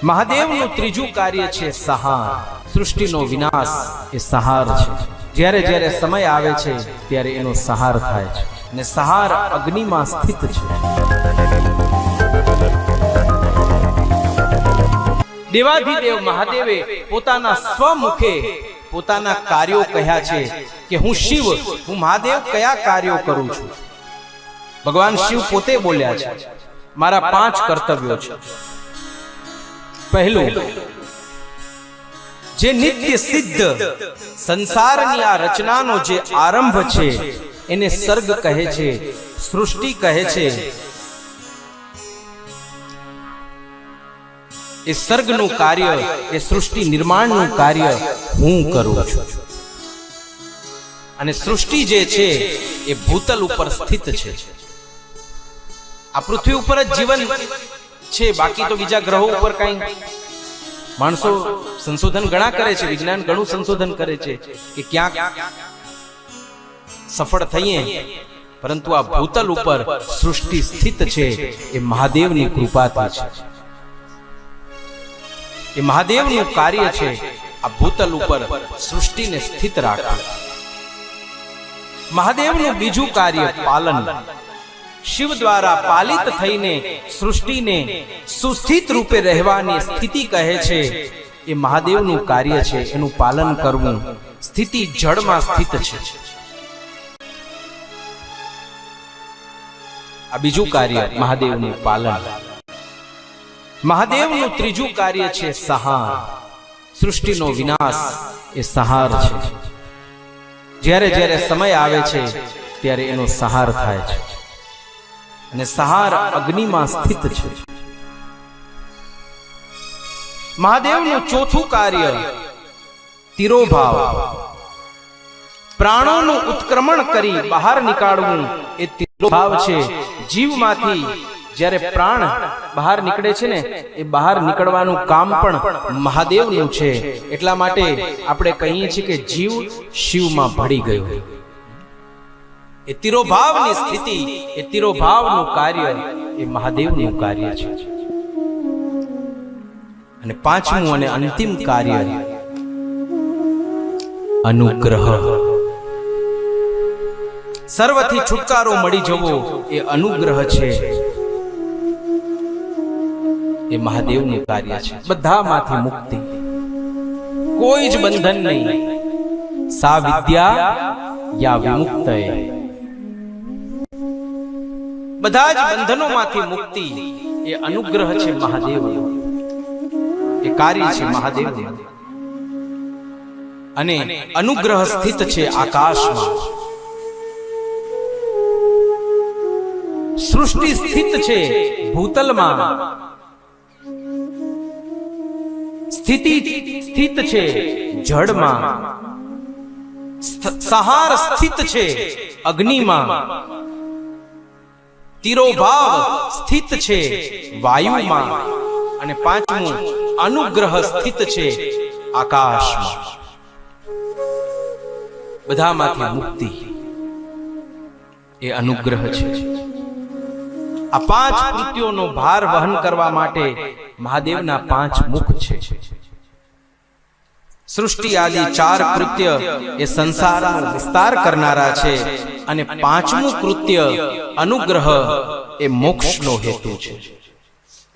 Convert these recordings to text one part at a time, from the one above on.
મહાદેવનું ત્રીજું કાર્ય છે સંહાર. સૃષ્ટિનો વિનાશ એ સંહાર છે. જ્યારે જ્યારે સમય આવે છે ત્યારે એનો સંહાર થાય છે અને સંહાર અગ્નિમાં સ્થિત છે. દેવાધિદેવ મહાદેવે પોતાના સ્વમુખે પોતાના કાર્યો કહ્યા છે કે હું શિવ, હું મહાદેવ કયા કાર્યો કરું છું. ભગવાન શિવ પોતે બોલ્યા છે, મારા 5 કર્તવ્યો છે. પહેલું, જે નિત્ય સિદ્ધ સંસારની આ રચનાનો જે આરંભ છે એને સર્ગ કહે છે, સૃષ્ટિ કહે છે. એ સર્ગનું કાર્ય, એ સૃષ્ટિ નિર્માણનું કાર્ય હું કરું છું. અને સૃષ્ટિ જે છે એ ભૂતલ ઉપર સ્થિત છે. આ પૃથ્વી ઉપર જ જીવન છે, બાકી તો બીજા ગ્રહો ઉપર કઈ માણસો સંશોધન ઘણા કરે છે, વિજ્ઞાન ઘણું સંશોધન કરે છે કે ક્યાંક સફળ થઈએ, પરંતુ આ ભૂતલ ઉપર સૃષ્ટિ સ્થિત છે એ મહાદેવની કૃપાથી છે. એ મહાદેવનું કાર્ય છે આ ભૂતલ ઉપર સૃષ્ટિને સ્થિત રાખવું. મહાદેવનું બીજું કાર્ય પાલન. શિવ દ્વારા પાલિત થઈને સૃષ્ટિને સુસ્થિત રૂપે રહેવાની સ્થિતિ કહે છે એ મહાદેવનું કાર્ય છે, એનું પાલન કરવું. સ્થિતિ જળમાં સ્થિત છે. આ બીજું કાર્ય મહાદેવનું પાલન. મહાદેવનું ત્રીજું કાર્ય છે સંહાર. સૃષ્ટિનો વિનાશ એ સંહાર છે. જ્યારે જ્યારે સમય આવે છે ત્યારે એનો સંહાર થાય છે અને સંહાર અગ્નિમાં સ્થિત છે. મહાદેવનું ચોથું કાર્ય તિરોભાવ. પ્રાણોનું ઉત્ક્રમણ કરી બહાર નીકાળવું એ તિરોભાવ છે. જીવમાંથી જ્યારે પ્રાણ બહાર નીકળે છે ને, એ બહાર નીકળવાનું કામ પણ મહાદેવનું છે. એટલા માટે આપણે કહીએ છીએ કે જીવ શિવમાં ભળી ગયો. એ તિરોભાવની સ્થિતિ, એ તિરોભાવનું કાર્ય એ મહાદેવનું કાર્ય છે. અને પાંચમું અને અંતિમ કાર્ય અનુગ્રહ. સર્વથી છુટકારો મળી જવો એ અનુગ્રહ છે, એ મહાદેવનું કાર્ય છે. બધામાંથી મુક્તિ, કોઈ જ બંધન નહીં. સા વિદ્યા યા વિમુક્તય. બધા જ બંધનોમાંથી મુક્તિ એ અનુગ્રહ છે મહાદેવનો, એ કાર્ય છે મહાદેવનું. અને અનુગ્રહ સ્થિત છે આકાશમાં. સૃષ્ટિ સ્થિત છે ભૂતલમાં. સ્થિતિ સ્થિત છે જળમાં. સંહાર સ્થિત છે અગ્નિમાં. તિરોભાવ સ્થિત છે વાયુમાં. અને પાંચમું અનુગ્રહ સ્થિત છે આકાશમાં. બધામાંથી મુક્તિ એ અનુગ્રહ છે. આ 5 કૃત્યોનો ભાર વહન કરવા માટે મહાદેવના 5 મુખ છે. સૃષ્ટિ આદિ 4 કૃત્ય એ સંસારનો વિસ્તાર કરનારા છે અને 5મું કૃત્ય અનુગ્રહ એ મોક્ષનો હેતુ છે,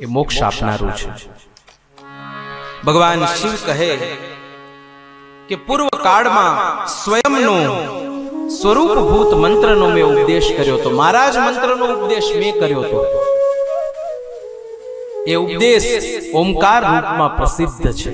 એ મોક્ષ આપનારું છે. ભગવાન શિવ કહે કે પૂર્વ કાળમાં સ્વયંનો સ્વરૂપભૂત મંત્રનો મેં ઉપદેશ કર્યો હતો. મારા જ મંત્રનો ઉપદેશ મેં કર્યો હતો. એ ઉપદેશ ઓમકાર રૂપમાં પ્રસિદ્ધ છે.